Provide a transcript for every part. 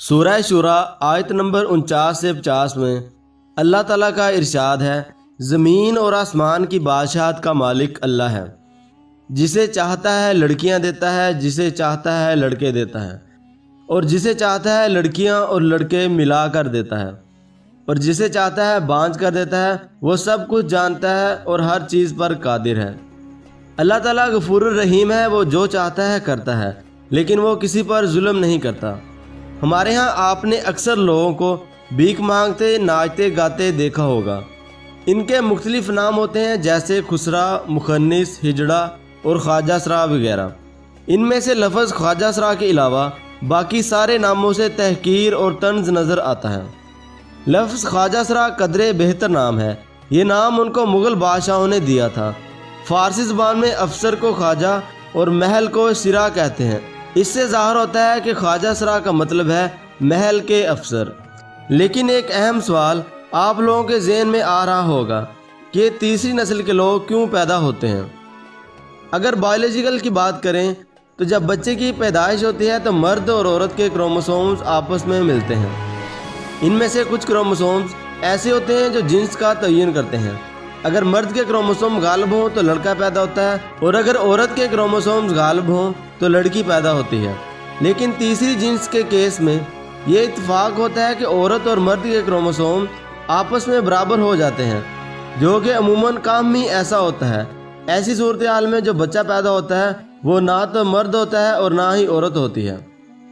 سورہ شورى آیت نمبر 49 سے 50 میں اللہ تعالیٰ کا ارشاد ہے، زمین اور آسمان کی بادشاہت کا مالک اللہ ہے، جسے چاہتا ہے لڑکیاں دیتا ہے، جسے چاہتا ہے لڑکے دیتا ہے، اور جسے چاہتا ہے لڑکیاں اور لڑکے ملا کر دیتا ہے، اور جسے چاہتا ہے بانجھ کر دیتا ہے۔ وہ سب کچھ جانتا ہے اور ہر چیز پر قادر ہے۔ اللہ تعالیٰ غفور الرحیم ہے، وہ جو چاہتا ہے کرتا ہے، لیکن وہ کسی پر ظلم نہیں کرتا۔ ہمارے ہاں آپ نے اکثر لوگوں کو بھیک مانگتے ناچتے گاتے دیکھا ہوگا۔ ان کے مختلف نام ہوتے ہیں، جیسے خسرا، مخنث، ہجڑا اور خواجہ سرا وغیرہ۔ ان میں سے لفظ خواجہ سرا کے علاوہ باقی سارے ناموں سے تحقیر اور طنز نظر آتا ہے۔ لفظ خواجہ سرا قدرے بہتر نام ہے۔ یہ نام ان کو مغل بادشاہوں نے دیا تھا۔ فارسی زبان میں افسر کو خواجہ اور محل کو سرا کہتے ہیں۔ اس سے ظاہر ہوتا ہے کہ خواجہ سرا کا مطلب ہے محل کے افسر۔ لیکن ایک اہم سوال آپ لوگوں کے ذہن میں آ رہا ہوگا کہ تیسری نسل کے لوگ کیوں پیدا ہوتے ہیں؟ اگر بایولوجیکل کی بات کریں تو جب بچے کی پیدائش ہوتی ہے تو مرد اور عورت کے کروموسومز آپس میں ملتے ہیں۔ ان میں سے کچھ کروموسومز ایسے ہوتے ہیں جو جنس کا تعین کرتے ہیں۔ اگر مرد کے کروموسوم غالب ہوں تو لڑکا پیدا ہوتا ہے، اور اگر عورت کے کروموسومز غالب ہوں تو لڑکی پیدا ہوتی ہے۔ لیکن تیسری جنس کے کیس میں یہ اتفاق ہوتا ہے کہ عورت اور مرد کے کروموسوم آپس میں برابر ہو جاتے ہیں، جو کہ عموماً کم ہی ایسا ہوتا ہے۔ ایسی صورتحال میں جو بچہ پیدا ہوتا ہے وہ نہ تو مرد ہوتا ہے اور نہ ہی عورت ہوتی ہے۔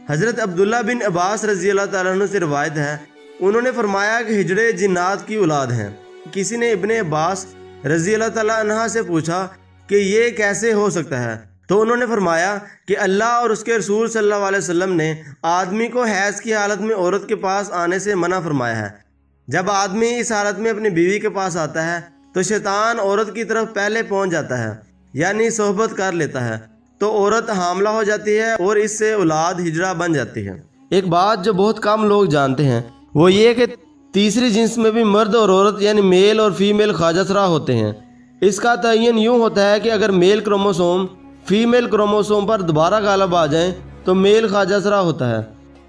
حضرت عبداللہ بن عباس رضی اللہ تعالیٰ عنہ سے روایت ہے، انہوں نے فرمایا کہ ہجڑے جنات کی اولاد ہیں۔ کسی نے ابن عباس رضی اللہ تعالیٰ عنہ سے پوچھا کہ یہ کیسے ہو سکتا ہے، تو انہوں نے فرمایا کہ اللہ اور اس کے رسول صلی اللہ علیہ وسلم نے آدمی کو حیض کی حالت میں عورت کے پاس آنے سے منع فرمایا ہے۔ جب آدمی اس حالت میں اپنی بیوی کے پاس آتا ہے تو شیطان عورت کی طرف پہلے پہنچ جاتا ہے، یعنی صحبت کر لیتا ہے، تو عورت حاملہ ہو جاتی ہے اور اس سے اولاد ہجڑا بن جاتی ہے۔ ایک بات جو بہت کم لوگ جانتے ہیں وہ یہ کہ تیسری جنس میں بھی مرد اور عورت یعنی میل اور فیمیل خواجہ سرا ہوتے ہیں۔ اس کا تعین یوں ہوتا ہے کہ اگر میل کروموسوم فیمیل کروموسوم پر دوبارہ غالب آ جائیں تو میل خواجہ سرا ہوتا ہے۔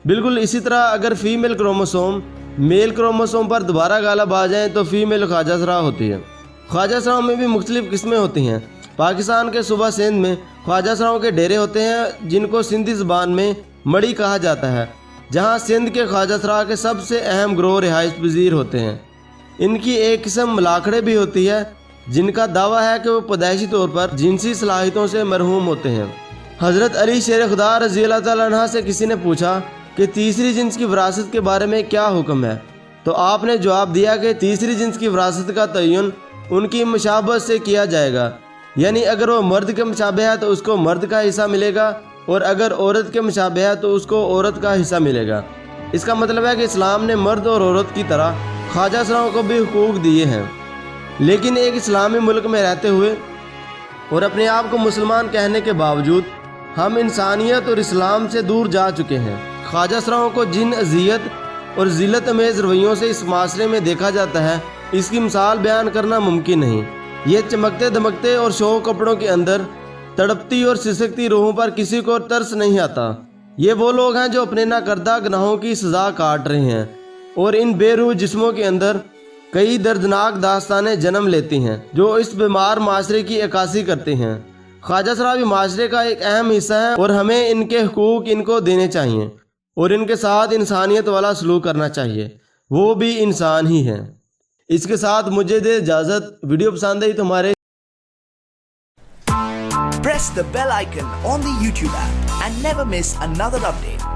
بالکل اسی طرح اگر فیمیل کروموسوم میل کروموسوم پر دوبارہ غالب آ جائیں تو فیمیل خواجہ سرا ہوتی ہے۔ خواجہ سراؤں میں بھی مختلف قسمیں ہوتی ہیں۔ پاکستان کے صوبہ سندھ میں خواجہ سراؤں کے ڈیرے ہوتے ہیں، جن کو سندھی زبان میں مڑی کہا جاتا ہے، جہاں سندھ کے خواجہ سرا کے سب سے اہم گروہ رہائش پذیر ہوتے ہیں۔ ان کی ایک قسم ملاکھڑے بھی ہوتی ہے، جن کا دعویٰ ہے کہ وہ پیدائشی طور پر جنسی صلاحیتوں سے محروم ہوتے ہیں۔ حضرت علی شیر خدا رضی اللہ تعالیٰ عنہ سے کسی نے پوچھا کہ تیسری جنس کی وراثت کے بارے میں کیا حکم ہے، تو آپ نے جواب دیا کہ تیسری جنس کی وراثت کا تعین ان کی مشابہت سے کیا جائے گا، یعنی اگر وہ مرد کے مشابہ ہے تو اس کو مرد کا حصہ ملے گا، اور اگر عورت کے مشابہ ہے تو اس کو عورت کا حصہ ملے گا۔ اس کا مطلب ہے کہ اسلام نے مرد اور عورت کی طرح خواجہ سراؤں کو بھی حقوق دیے ہیں۔ لیکن ایک اسلامی ملک میں رہتے ہوئے اور اپنے آپ کو مسلمان کہنے کے باوجود ہم انسانیت اور اسلام سے دور جا چکے ہیں۔ خواجہ سراؤں کو جن اذیت اور ذلت امیز رویوں سے اس معاشرے میں دیکھا جاتا ہے، اس کی مثال بیان کرنا ممکن نہیں۔ یہ چمکتے دمکتے اور شوق کپڑوں کے اندر تڑپتی اور سسکتی روحوں پر کسی کو ترس نہیں آتا۔ یہ وہ لوگ ہیں جو اپنے ناکردہ گناہوں کی سزا کاٹ رہے ہیں، اور ان بے روح جسموں کے اندر کئی دردناک داستانیں جنم لیتی ہیں جو اس بیمار معاشرے کی عکاسی کرتے ہیں۔ خواجہ سرا بھی معاشرے کا ایک اہم حصہ ہے، اور ہمیں ان کے حقوق ان کو دینے چاہیے اور ان کے ساتھ انسانیت والا سلوک کرنا چاہیے۔ وہ بھی انسان ہی ہیں۔ اس کے ساتھ مجھے دے اجازت۔ ویڈیو پسند آئی تو ہمارے Press the bell icon on the YouTube app and never miss another update.